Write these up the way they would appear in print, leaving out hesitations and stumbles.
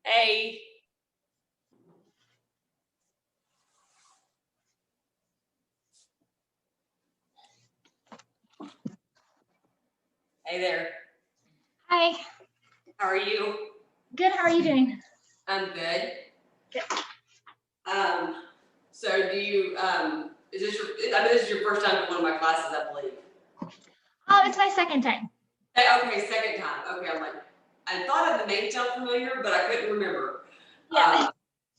Hey. Hey there. Hi. How are you? Good. How are you doing? I'm good. Good. So do you, this is your first time to one of my classes, I believe. Oh, it's my second time. Okay, second time. Okay, I'm like, I thought the name sounded familiar, but I couldn't remember. Yeah.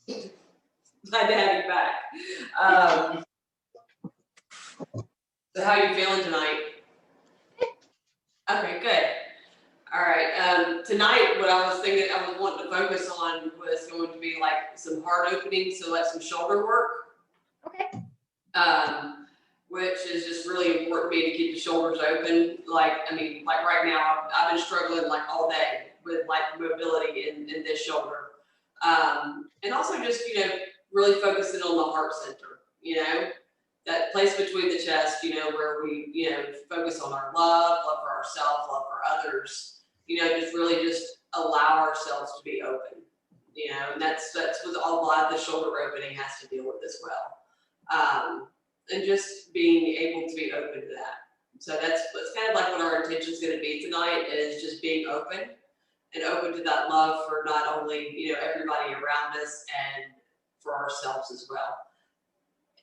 Glad to have you back. So how are you feeling tonight? Okay, good. All right. Tonight, what I was thinking I was wanting to focus on was going to be like some heart opening, so like some shoulder work. Okay. Which is just really important to me to keep the shoulders open. Like right now, I've been struggling like all day with like mobility in this shoulder. And also just, really focusing on the heart center, that place between the chest, where we, focus on our love for ourselves, love for others, just really just allow ourselves to be open, and that's what a lot of the shoulder opening has to deal with as well. And just being able to be open to that. So that's kind of like what our intention is going to be tonight, is just being open and open to that love for not only, everybody around us and for ourselves as well.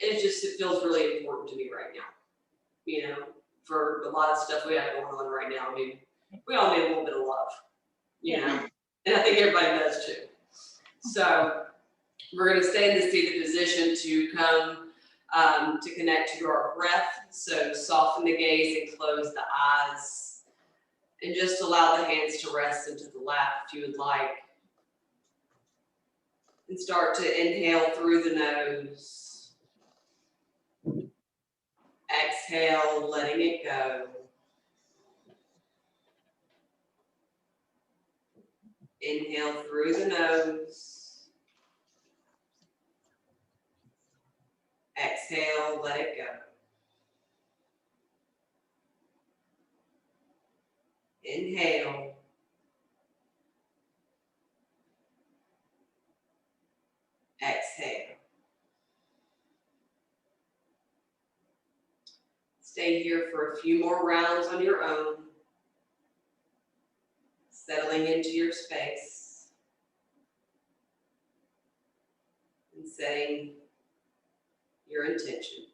It feels really important to me right now, for a lot of stuff we have going on right now. I mean, we all need a little bit of love, and I think everybody does too. So we're going to stay in this seated position to come to connect to our breath. So soften the gaze and close the eyes. And just allow the hands to rest into the lap if you would like. And start to inhale through the nose. Exhale, letting it go. Inhale through the nose. Exhale, let it go. Inhale. Exhale. Stay here for a few more rounds on your own, settling into your space and setting your intention.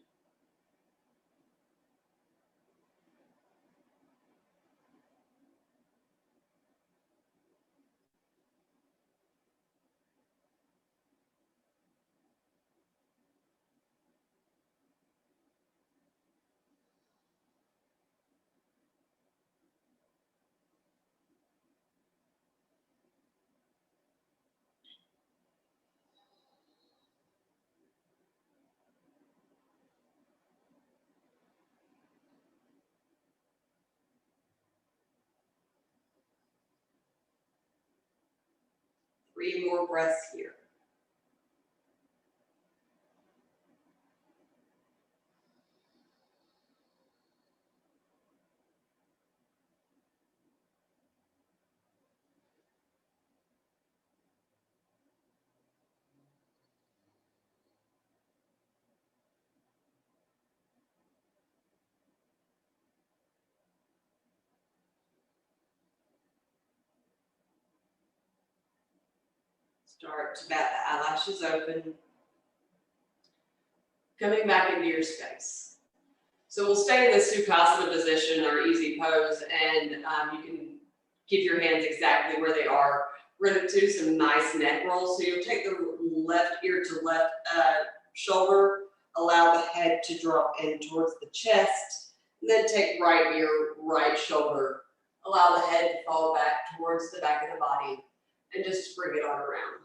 Three more breaths here. Start to bat the eyelashes open. Coming back into your space. So we'll stay in this Sukhasana position, or easy pose, and you can keep your hands exactly where they are. We're going to do some nice neck rolls. So you'll take the left ear to left shoulder, allow the head to drop in towards the chest, and then take right ear, right shoulder, allow the head to fall back towards the back of the body, and just bring it on around.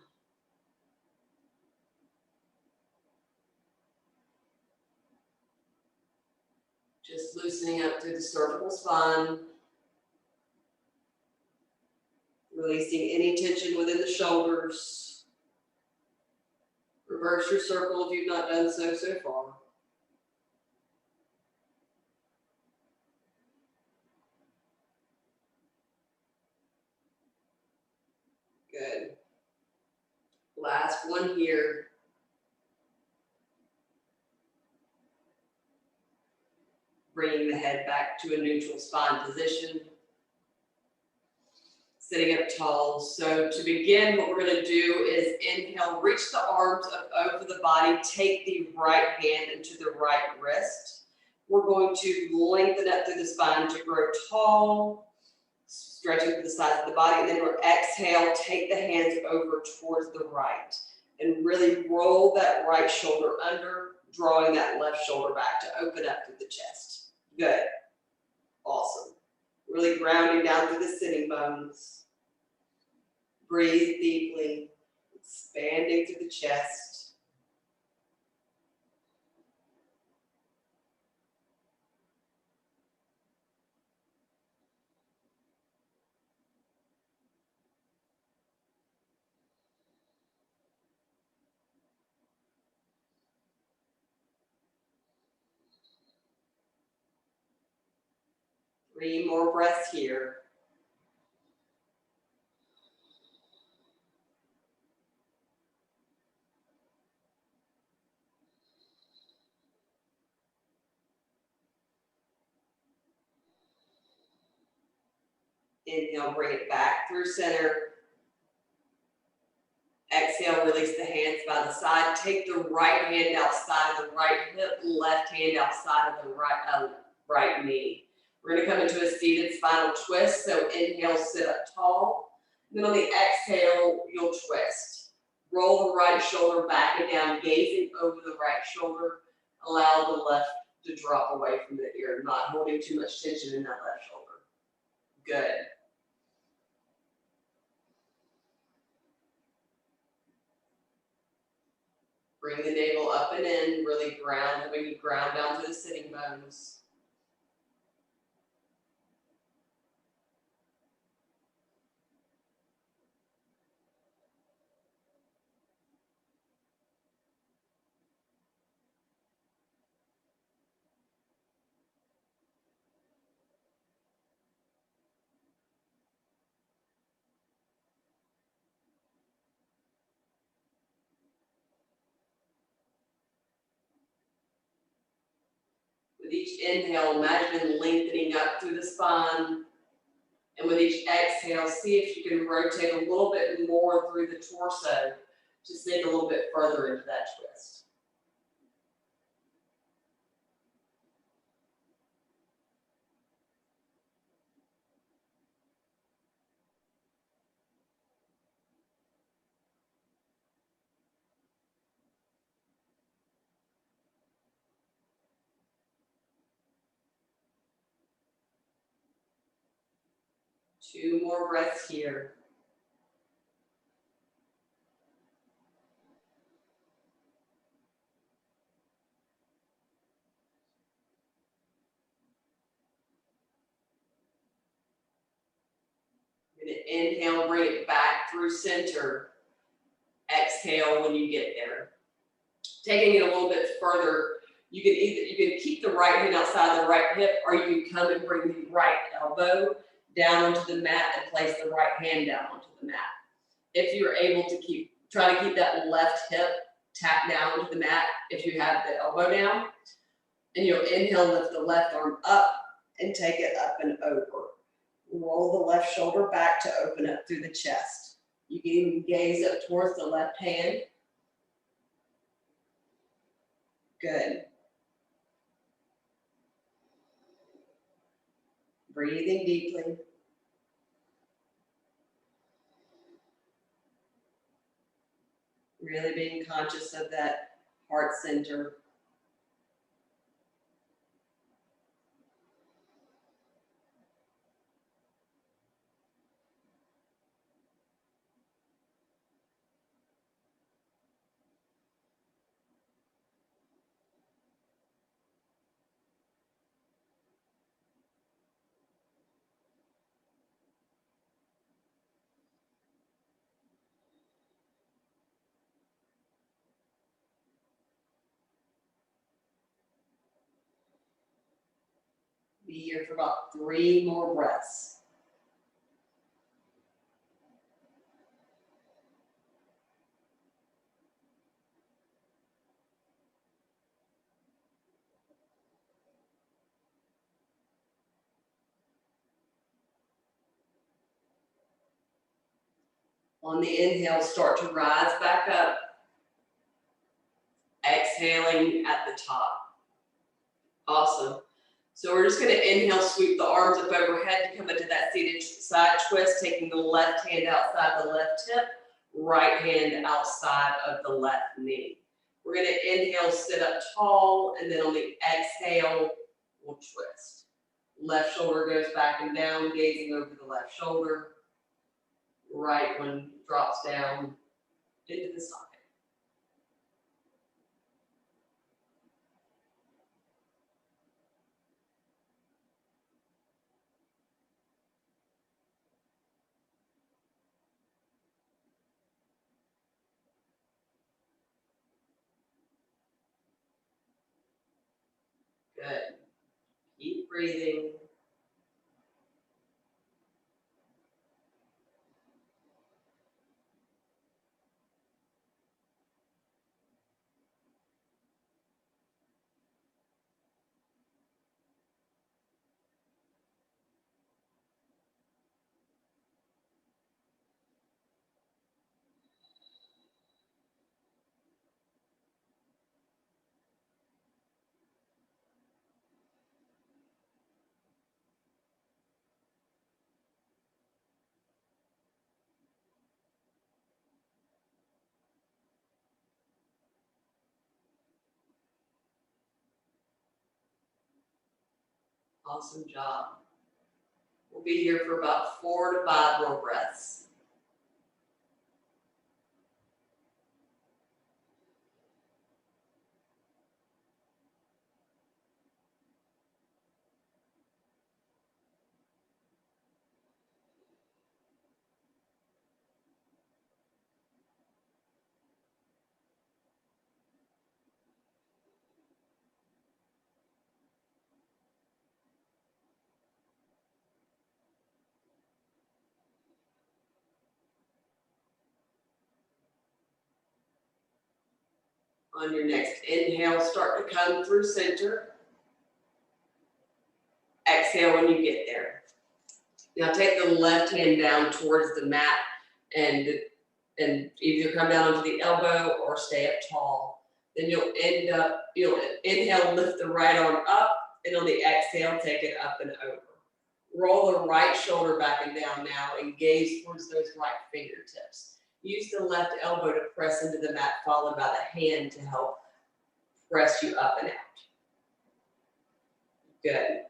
Just loosening up through the cervical spine. Releasing any tension within the shoulders. Reverse your circle if you've not done so far. Good. last one here. Bringing the head back to a neutral spine position. Sitting up tall. So to begin, what we're going to do is inhale, reach the arms up over the body, take the right hand into the right wrist. We're going to lengthen up through the spine to grow tall, stretching to the sides of the body. And then we'll exhale, take the hands over towards the right and really roll that right shoulder under, drawing that left shoulder back to open up through the chest. Good. Awesome. Really grounding down through the sitting bones. Breathe deeply, expanding through the chest. Three more breaths here. Inhale, bring it back through center. Exhale, release the hands by the side. Take the right hand outside of the right hip, left hand outside of the right knee. We're going to come into a seated spinal twist. So inhale, sit up tall. Then on the exhale, you'll twist. Roll the right shoulder back and down, gazing over the right shoulder. Allow the left to drop away from the ear, not holding too much tension in that left shoulder. Good. Bring the navel up and in, really ground, when you ground down to the sitting bones. With each inhale, imagine lengthening up through the spine. And with each exhale, see if you can rotate a little bit more through the torso to sink a little bit further into that twist. Two more breaths here. You're going to inhale, bring it back through center. Exhale when you get there. Taking it a little bit further, you can keep the right hand outside the right hip, or you can come and bring the right elbow down onto the mat and place the right hand down onto the mat. If you're able to try to keep that left hip tapped down onto the mat if you have the elbow down. And you'll inhale, lift the left arm up and take it up and over. Roll the left shoulder back to open up through the chest. You can even gaze up towards the left hand. Good. Breathing deeply. Really being conscious of that heart center. Be here for about 3 more breaths. On the inhale, start to rise back up. Exhaling at the top. Awesome. So we're just going to inhale, sweep the arms up overhead to come into that seated side twist, taking the left hand outside the left hip, right hand outside of the left knee. We're going to inhale, sit up tall, and then on the exhale, we'll twist. Left shoulder goes back and down, gazing over the left shoulder. Right one drops down into the socket. Good. Keep breathing. Awesome job. We'll be here for about 4 to 5 more breaths. On your next inhale, start to come through center. Exhale when you get there. Now take the left hand down towards the mat and either come down onto the elbow or stay up tall. Then you'll inhale, lift the right arm up, and on the exhale, take it up and over. Roll the right shoulder back and down now and gaze towards those right fingertips. Use the left elbow to press into the mat, followed by the hand to help press you up and out. Good.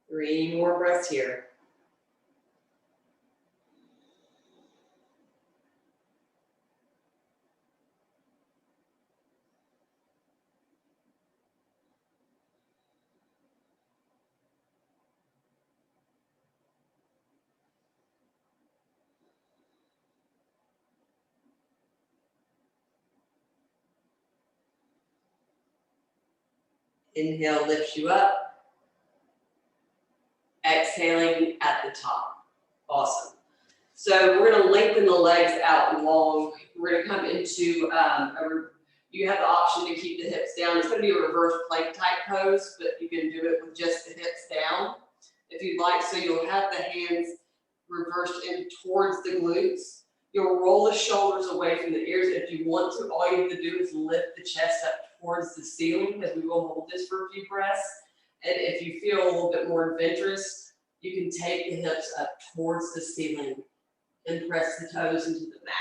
Three more breaths here. Inhale lifts you up. Exhaling at the top. Awesome. So we're going to lengthen the legs out long. We're going to come into, you have the option to keep the hips down. It's going to be a reverse plank type pose, but you can do it with just the hips down if you'd like. So you'll have the hands reversed in towards the glutes. You'll roll the shoulders away from the ears. If you want to, all you have to do is lift the chest up towards the ceiling, as we will hold this for a few breaths. And if you feel a little bit more adventurous, you can take the hips up towards the ceiling and press the toes into the mat.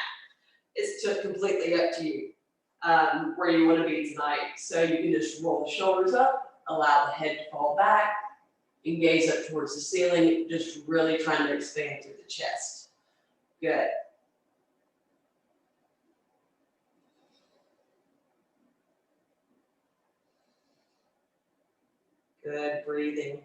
It's just completely up to you where you want to be tonight. So you can just roll the shoulders up allow the head to fall back and gaze up towards the ceiling, just really trying to expand through the chest. Good. Good breathing.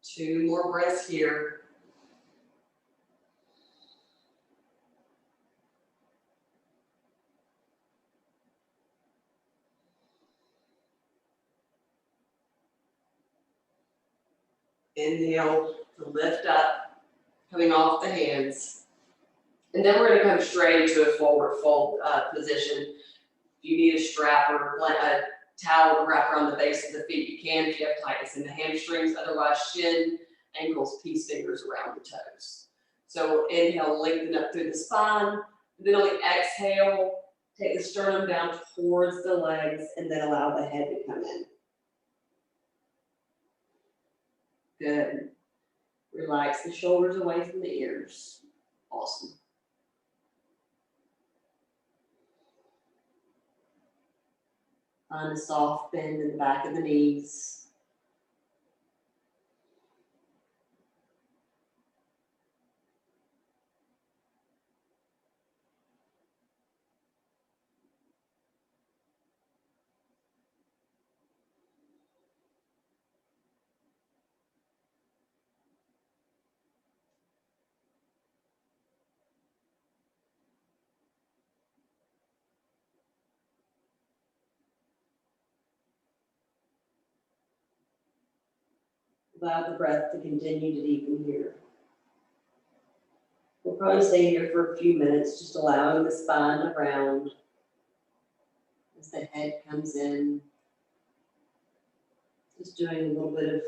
Two more breaths here. Inhale to lift up, coming off the hands. And then we're going to come straight into a forward fold position. If you need a strap or a towel to wrap around the base of the feet, you can if you have tightness in the hamstrings. Otherwise, shin, ankles, peace fingers around the toes. So inhale, lengthen up through the spine. Then on the exhale, take the sternum down towards the legs and then allow the head to come in. Good. Relax the shoulders away from the ears. Awesome. Find a soft bend in the back of the knees. Allow the breath to continue to deepen here. We'll probably stay here for a few minutes, just allowing the spine to round as the head comes in. Just doing a little bit of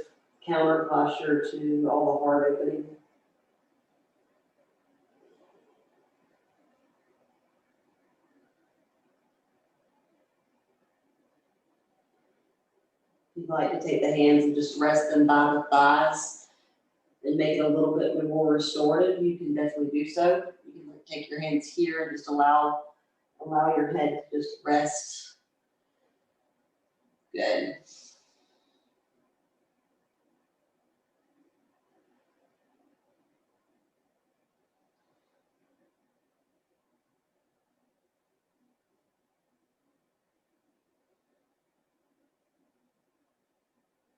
counter posture to all the heart opening. If you'd like to take the hands and just rest them by the thighs and make it a little bit more restorative, you can definitely do so. You can take your hands here and just allow your head to just rest. Good.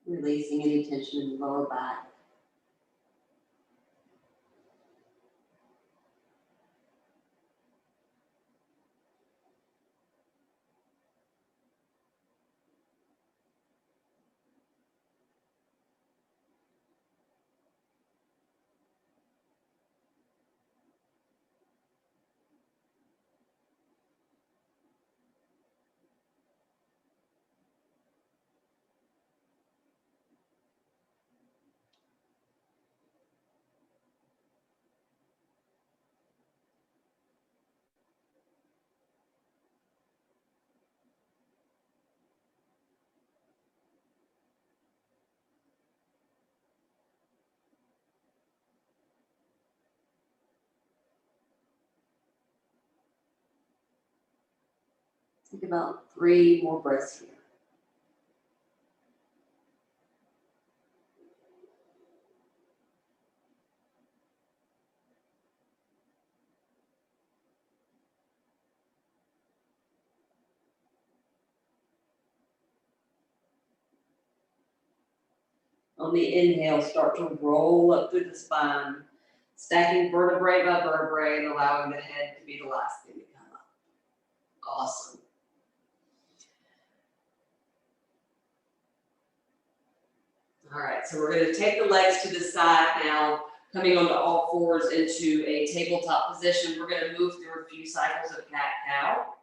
Releasing any tension in the lower back. Take about 3 more breaths here. On the inhale, start to roll up through the spine, stacking vertebrae by vertebrae and allowing the head to be the last thing to come up. Awesome. All right, so we're going to take the legs to the side now, coming onto all fours into a tabletop position. We're going to move through a few cycles of cat-cow.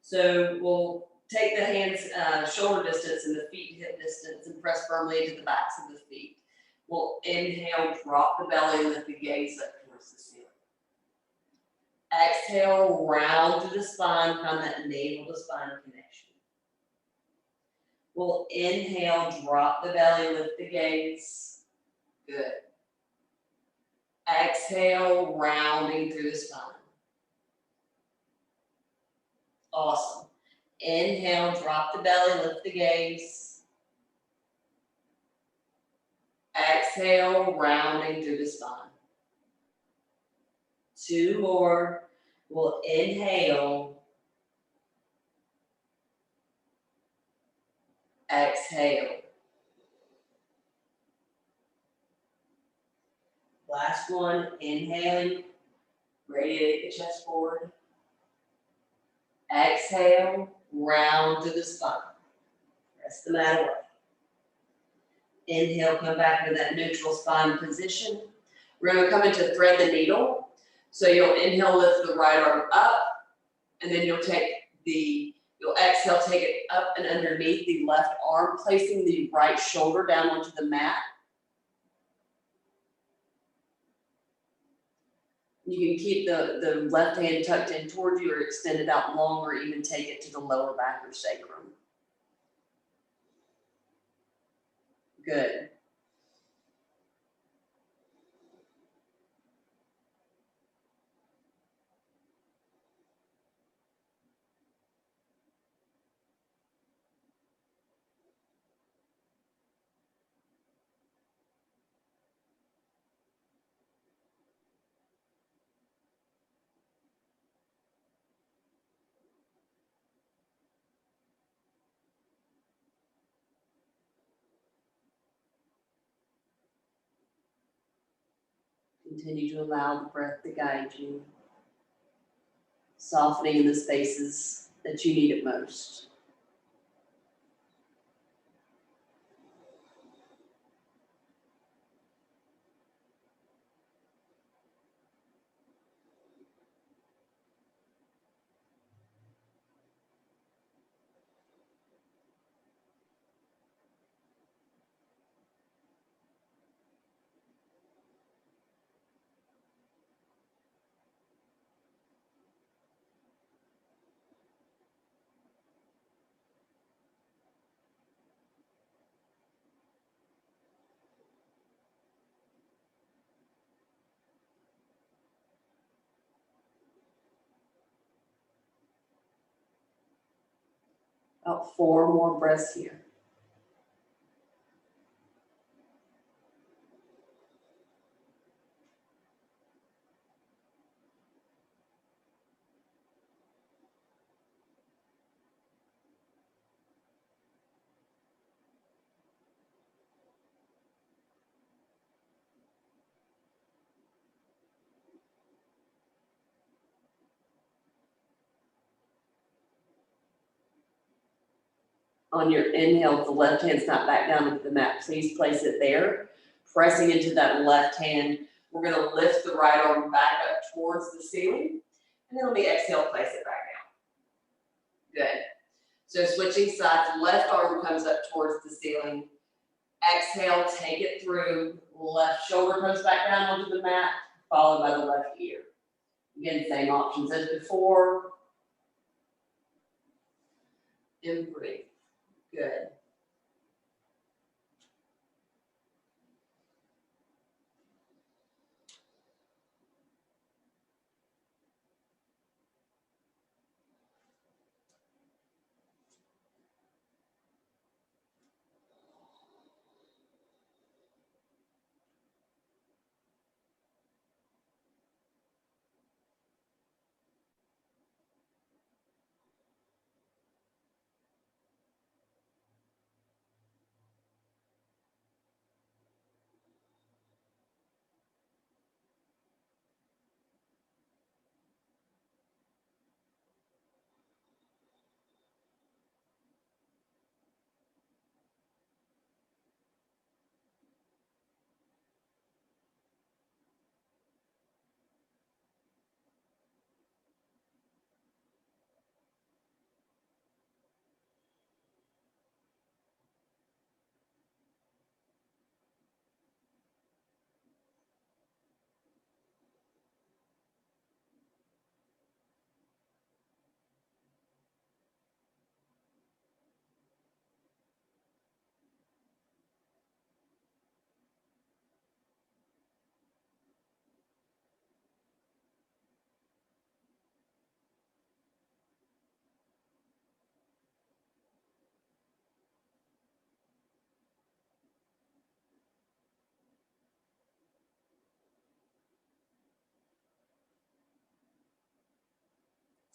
So we'll take the hands shoulder distance and the feet hip distance and press firmly into the backs of the feet. We'll inhale, drop the belly, and lift the gaze up towards the ceiling. Exhale, round through the spine, find that navel to spine connection. We'll inhale, drop the belly, lift the gaze. Good. Exhale, rounding through the spine. Awesome. Inhale, drop the belly, lift the gaze. Exhale, rounding through the spine. 2 more. We'll inhale. Exhale. Last one, inhaling. Radiate the chest forward. Exhale, round through the spine. Press the mat away. Inhale, come back into that neutral spine position. We're going to come into thread the needle. So you'll inhale, lift the right arm up, and then you'll exhale, take it up and underneath the left arm, placing the right shoulder down onto the mat. You can keep the left hand tucked in towards you or extend it out long, or even take it to the lower back or sacrum. Good. Continue to allow the breath to guide you, softening in the spaces that you need it most. About 4 more breaths here. On your inhale, if the left hand's not back down into the mat, please place it there. Pressing into that left hand, we're going to lift the right arm back up towards the ceiling. And then on the exhale, place it back down. Good. So switching sides, left arm comes up towards the ceiling. Exhale, take it through. Left shoulder comes back down onto the mat, followed by the left ear. Again, same options as before. And breathe. Good.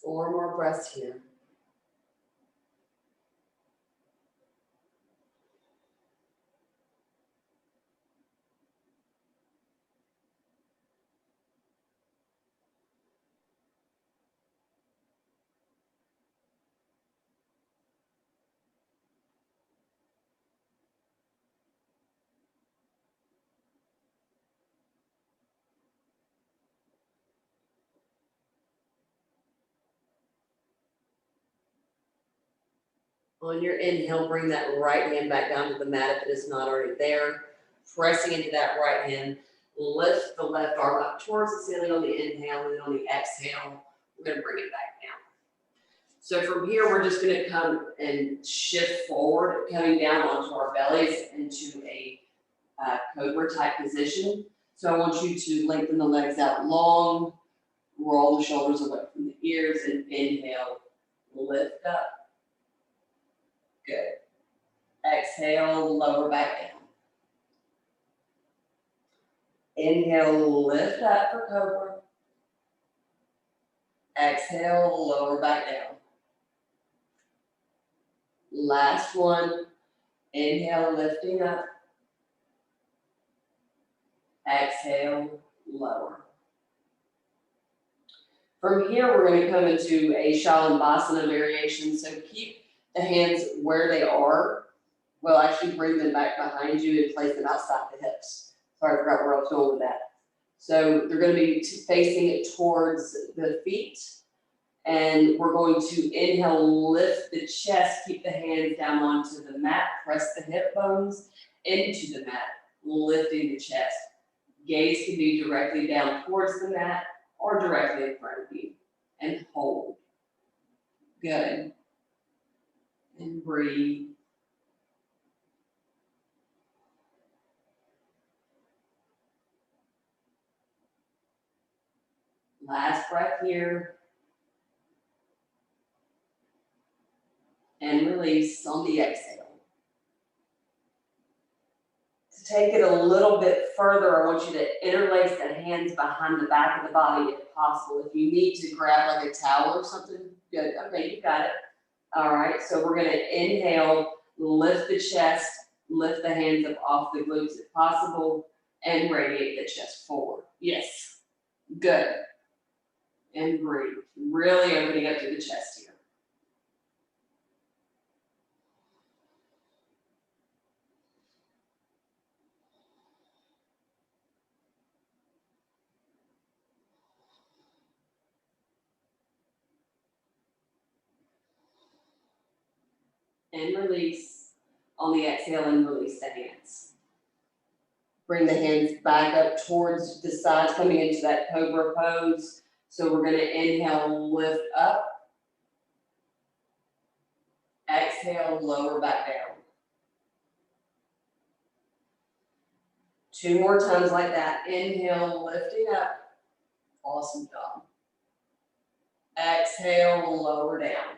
4 more breaths here. On your inhale, bring that right hand back down to the mat if it is not already there. Pressing into that right hand, lift the left arm up towards the ceiling on the inhale, and then on the exhale, we're gonna bring it back down. So from here, we're just gonna come and shift forward, coming down onto our bellies into a cobra type position. So I want you to lengthen the legs out long, roll the shoulders away from the ears, and inhale, lift up. Good. Exhale, lower back down. Inhale, lift up for cobra. Exhale, lower back down. Last one. Inhale, lifting up. Exhale, lower. From here, we're going to come into a Shalanbasana variation. So keep the hands where they are. We'll actually bring them back behind you and place them outside the hips. Sorry, I forgot where I was going with that. So they're going to be facing it towards the feet. And we're going to inhale, lift the chest, keep the hands down onto the mat, press the hip bones into the mat, lifting the chest. Gaze can be directly down towards the mat or directly in front of you. And hold. Good. And breathe. Last breath here. And release on the exhale. To take it a little bit further, I want you to interlace the hands behind the back of the body if possible. If you need to grab like a towel or something, good. Okay, you got it. All right, so we're gonna inhale, lift the chest, lift the hands up off the glutes if possible, and radiate the chest forward. Yes, good. And breathe, really opening up to the chest here. And release on the exhale and release the hands. Bring the hands back up towards the sides, coming into that cobra pose. So we're going to inhale, lift up. Exhale, lower back down. 2 more times like that. Inhale, lifting up. Awesome job. Exhale, lower down.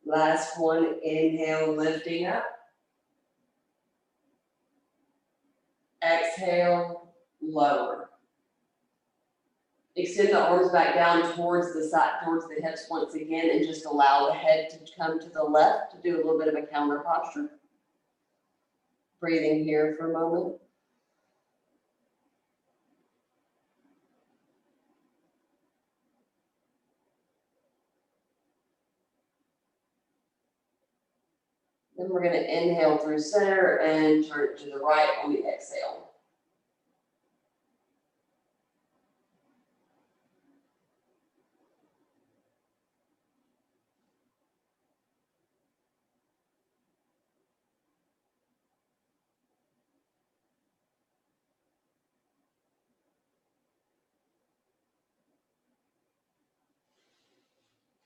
Last one, inhale, lifting up. Exhale, lower. Extend the arms back down towards the side, towards the hips once again, and just allow the head to come to the left to do a little bit of a counter posture. Breathing here for a moment. Then we're going to inhale through center and turn it to the right on the exhale.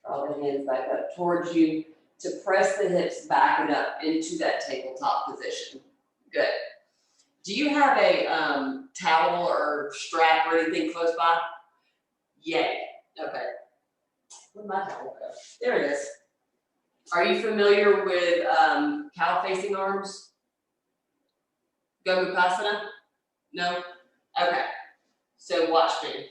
Draw the hands back up towards you to press the hips back and up into that tabletop position. Good. Do you have a towel or strap or anything close by? Yay. Okay. Where'd my towel go? There it is. Are you familiar with cow facing arms? Gomukhasana? No? Okay. So watch me.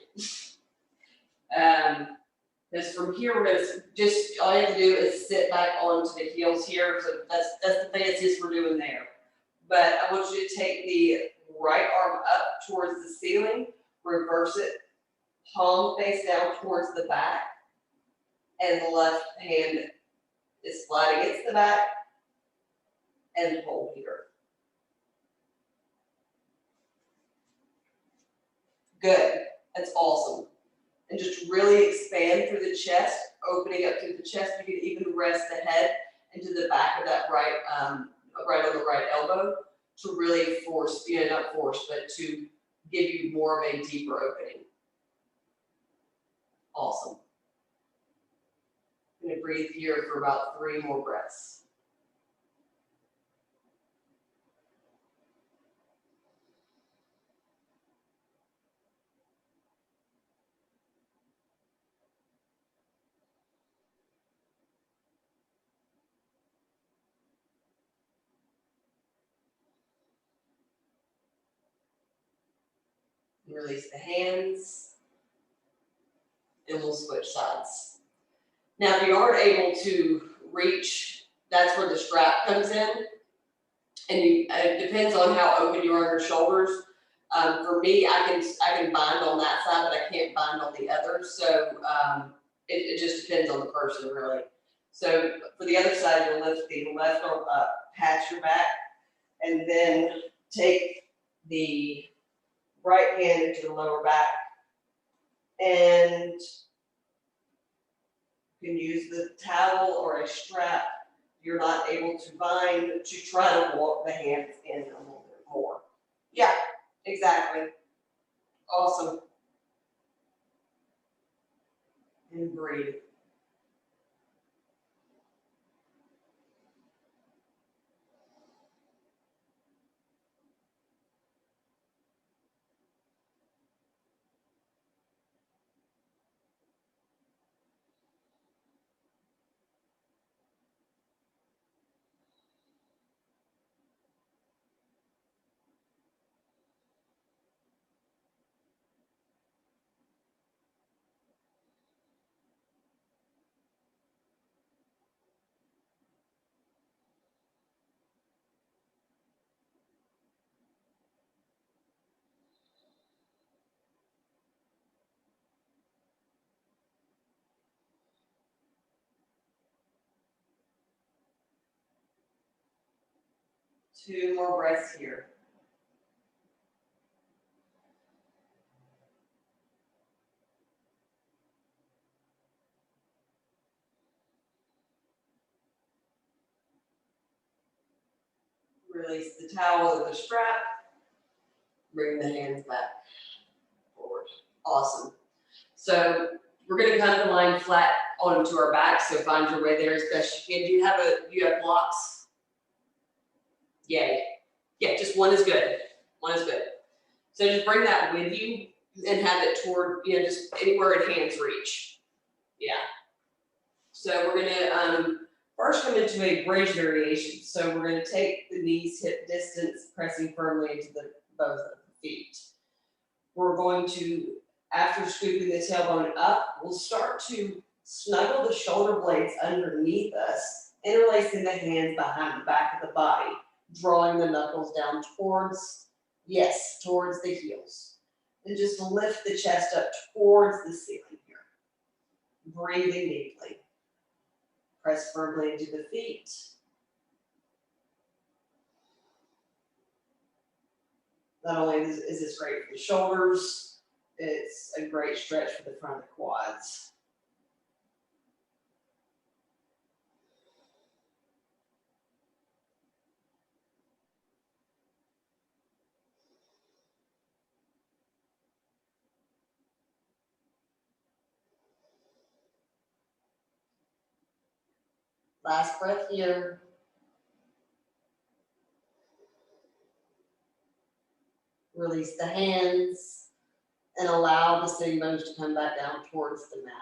Because from here, we're gonna just, all you have to do is sit back onto the heels here, so that's the fanciest we're doing there. But I want you to take the right arm up towards the ceiling, reverse it, palm face down towards the back, and the left hand is flat against the back, and hold here. Good, that's awesome. And just really expand through the chest, opening up through the chest. You can even rest the head into the back of that right on the right elbow to really force, not force, but to give you more of a deeper opening. Awesome. I'm gonna breathe here for about 3 more breaths. Release the hands, and we'll switch sides. Now, if you aren't able to reach, that's where the strap comes in. And it depends on how open you are on your shoulders. For me, I can bind on that side, but I can't bind on the other. So it just depends on the person, really. So for the other side, you'll lift the left arm up, pat your back, and then take the right hand into the lower back, and you can use the towel or a strap you're not able to bind to try to walk the hands in a little bit more. Yeah, exactly. Awesome. And breathe. Two more breaths here. Release the towel or the strap. Bring the hands back forward. Awesome. So we're going to kind of lie flat onto our back. So find your way there as best you can. Do you have blocks? Yay. Yeah, just one is good. One is good. So just bring that with you and have it toward, just anywhere at hand's reach. Yeah. So we're gonna first come into a bridge variation. So we're gonna take the knees hip distance, pressing firmly into both of the feet. We're going to, after scooping the tailbone up, we'll start to snuggle the shoulder blades underneath us, interlacing the hands behind the back of the body, drawing the knuckles down towards the heels. And just lift the chest up towards the ceiling here. Breathing deeply. Press firmly into the feet. Not only is this great for the shoulders, it's a great stretch for the front of the quads. Last breath here. Release the hands and allow the sitting bones to come back down towards the mat.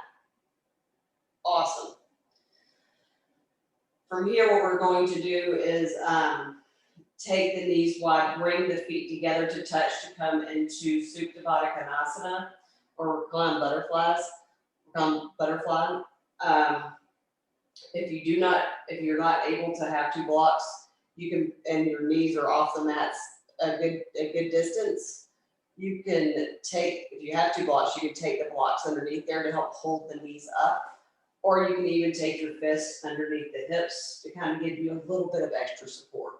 Awesome. From here, what we're going to do is take the knees wide, bring the feet together to touch to come into Supta Baddha Konasana or reclined butterflies. butterfly. If you're not able to have 2 blocks, you can, and your knees are off the mats a good distance, you can take, if you have 2 blocks, you can take the blocks underneath there to help hold the knees up. Or you can even take your fists underneath the hips to kind of give you a little bit of extra support.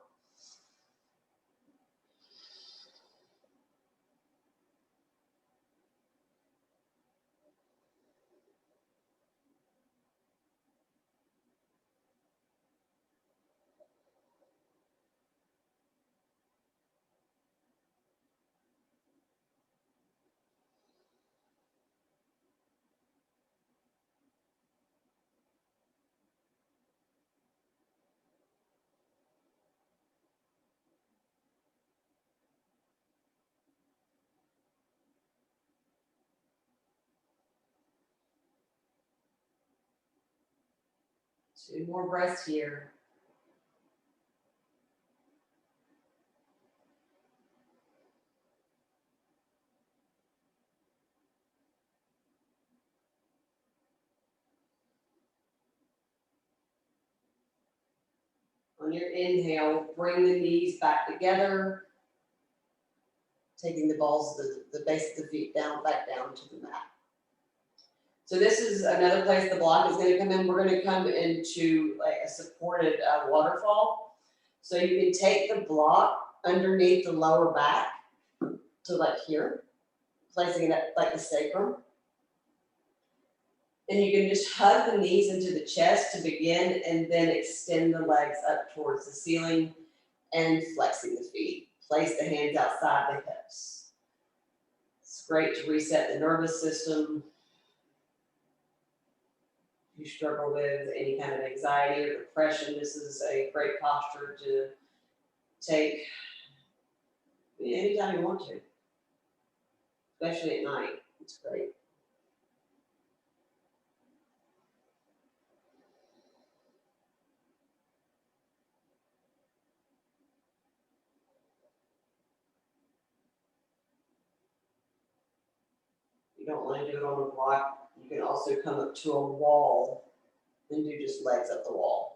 Two more breaths here. On your inhale, bring the knees back together, taking the balls, the base of the feet down, back down to the mat. So this is another place the block is gonna come in. We're gonna come into like a supported waterfall. So you can take the block underneath the lower back to like here, placing it at like the sacrum. And you can just hug the knees into the chest to begin, and then extend the legs up towards the ceiling and flexing the feet. Place the hands outside the hips. It's great to reset the nervous system. If you struggle with any kind of anxiety or depression, this is a great posture to take anytime you want to, especially at night. It's great. You don't want to do it on a block. You can also come up to a wall and do just legs up the wall.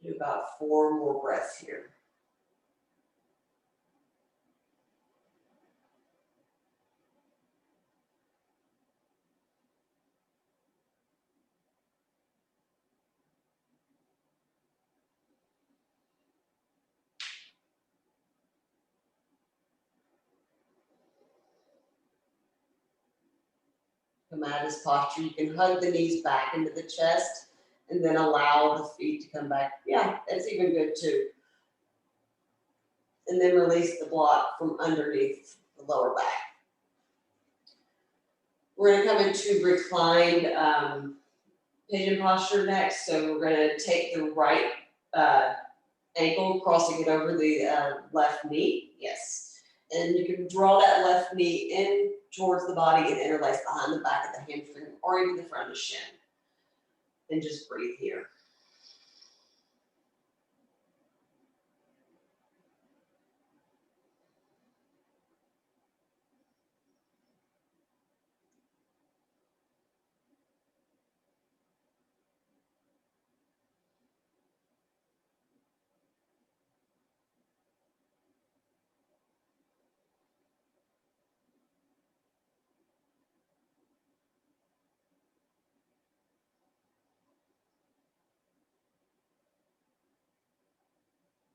Do about 4 more breaths here. Come out of this posture. You can hug the knees back into the chest and then allow the feet to come back. Yeah, that's even good too. And then release the block from underneath the lower back. We're gonna come into reclined pigeon posture next. So we're gonna take the right ankle, crossing it over the left knee. Yes. And you can draw that left knee in towards the body and interlace behind the back of the hamstring or even the front of the shin. And just breathe here.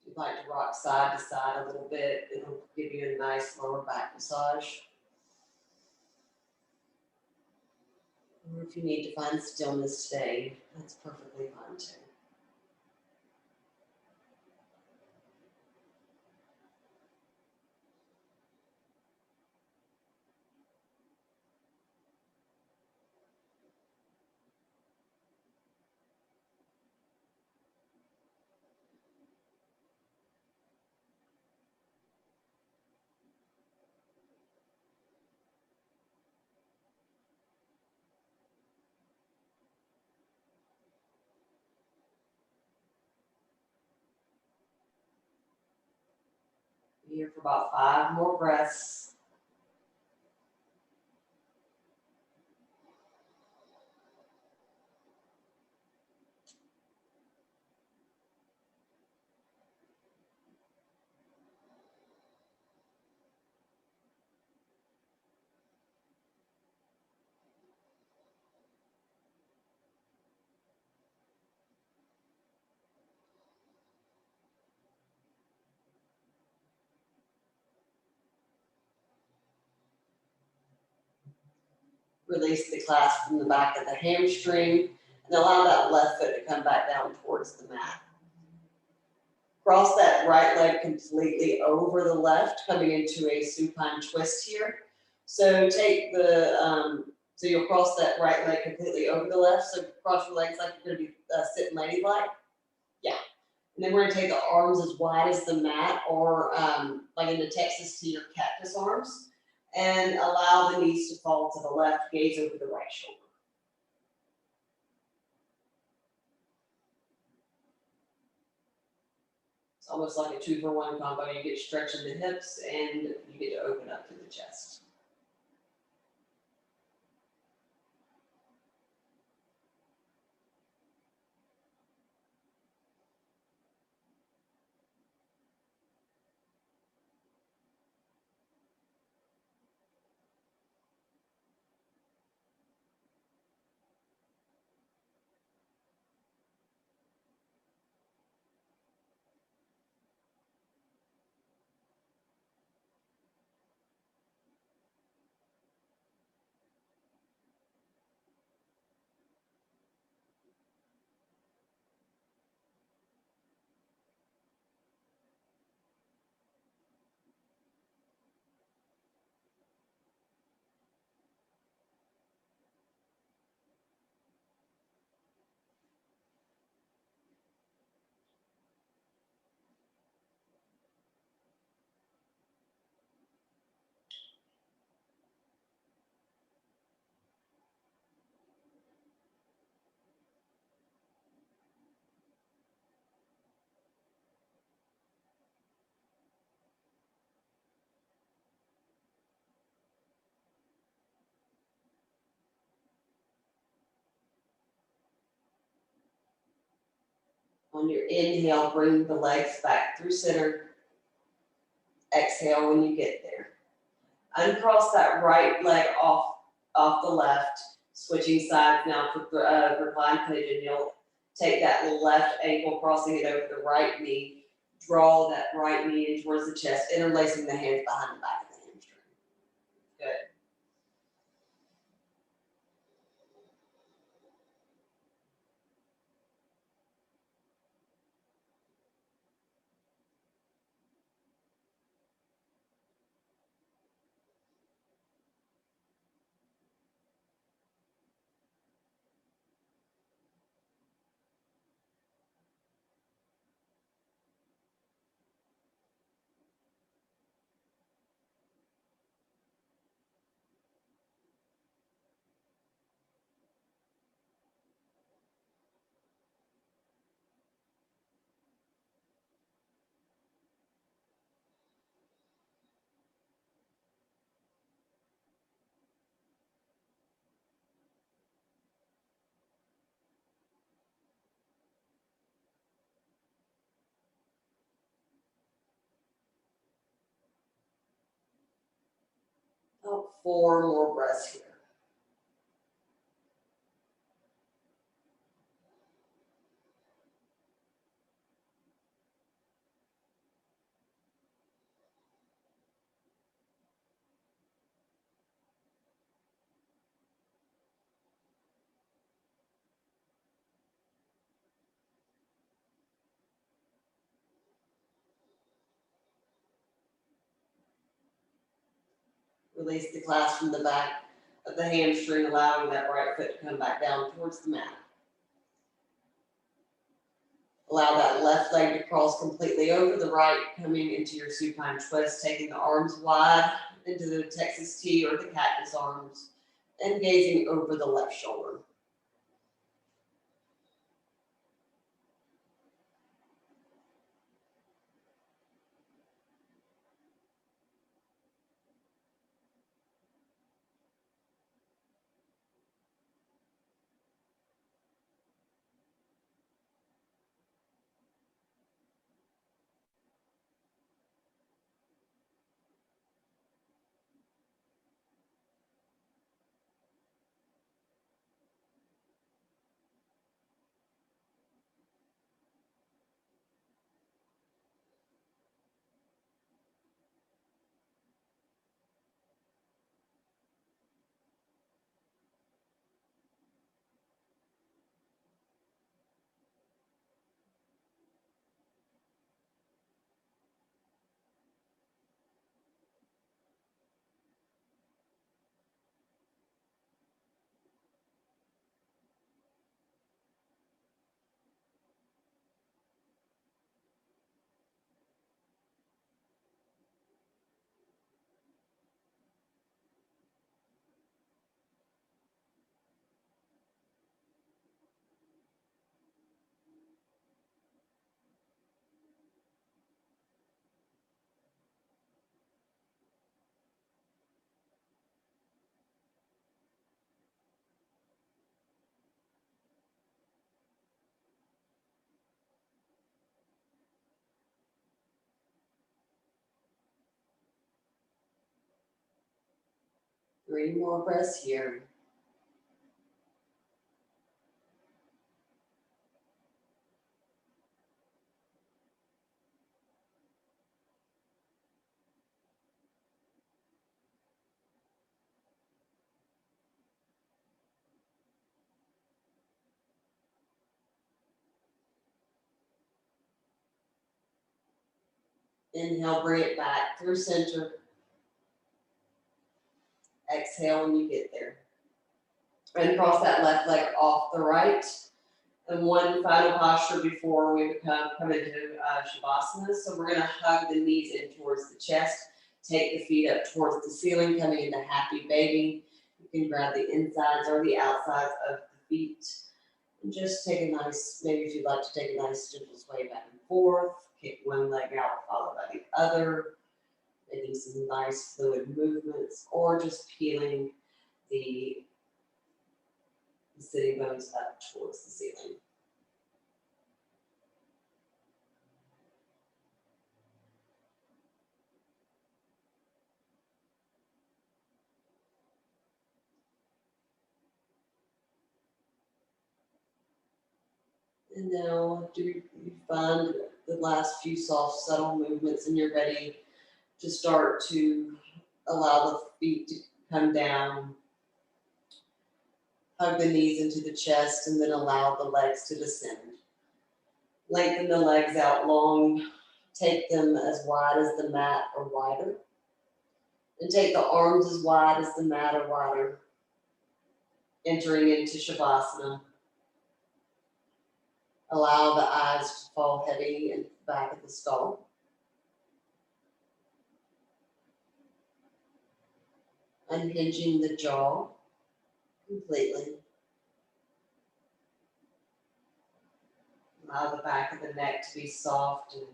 If you'd like to rock side to side a little bit, it'll give you a nice lower back massage. Or if you need to find stillness today, that's perfectly fine too. Be here for about 5 more breaths. Release the clasp from the back of the hamstring and allow that left foot to come back down towards the mat. Cross that right leg completely over the left, coming into a supine twist here. So take the, so you'll cross that right leg completely over the left. So cross your legs like you're gonna be sitting ladylike. Yeah. And then we're gonna take the arms as wide as the mat, or like in the Texas T or cactus arms, and allow the knees to fall to the left, gaze over the right shoulder. It's almost like a 2-for-1 combo. You get stretching the hips and you get to open up to the chest. On your inhale, bring the legs back through center. Exhale when you get there. Uncross that right leg off the left, switching sides now for reclined pigeon. You'll take that left ankle, crossing it over the right knee, draw that right knee in towards the chest, interlacing the hands behind the back of the hamstring. Good. About 4 more breaths here. Release the clasp from the back of the hamstring, allowing that right foot to come back down towards the mat. Allow that left leg to cross completely over the right, coming into your supine twist, taking the arms wide into the Texas T or the cactus arms, and gazing over the left shoulder. 3 more breaths here. Inhale, bring it back through center. Exhale when you get there. And cross that left leg off the right. And one final posture before we come into Shavasana. So we're gonna hug the knees in towards the chest. Take the feet up towards the ceiling, coming into happy baby. You can grab the insides or the outsides of the feet. And just take a nice, maybe if you'd like to take a nice gentle sway back and forth. Kick one leg out, followed by the other. Making some nice fluid movements, or just peeling the sitting bones up towards the ceiling. And now, do you find the last few soft, subtle movements, and you're ready to start to allow the feet to come down, hug the knees into the chest, and then allow the legs to descend. Lengthen the legs out long, take them as wide as the mat or wider, and take the arms as wide as the mat or wider, entering into Shavasana. Allow the eyes to fall heavy in the back of the skull. Unhinging the jaw completely. Allow the back of the neck to be soft, and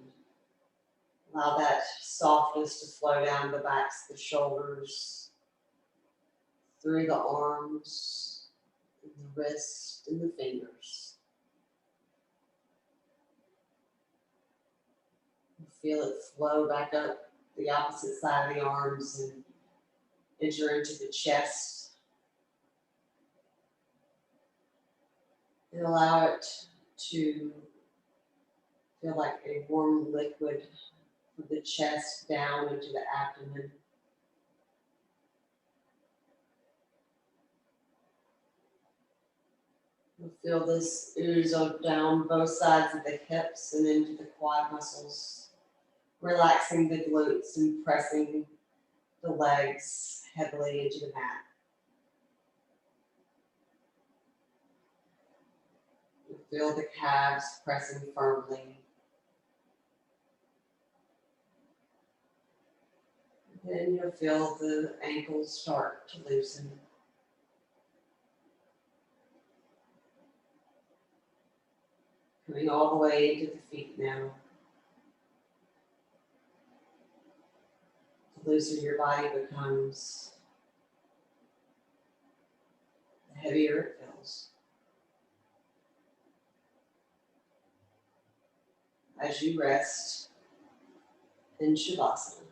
allow that softness to flow down the backs of the shoulders, through the arms, and the wrists, and the fingers. Feel it flow back up the opposite side of the arms and enter into the chest. And allow it to feel like a warm liquid from the chest down into the abdomen. You'll feel this ooze down both sides of the hips and into the quad muscles. Relaxing the glutes and pressing the legs heavily into the mat. You feel the calves pressing firmly. Then you'll feel the ankles start to loosen. Coming all the way into the feet now. The looser your body becomes, the heavier it feels. As you rest in Shavasana.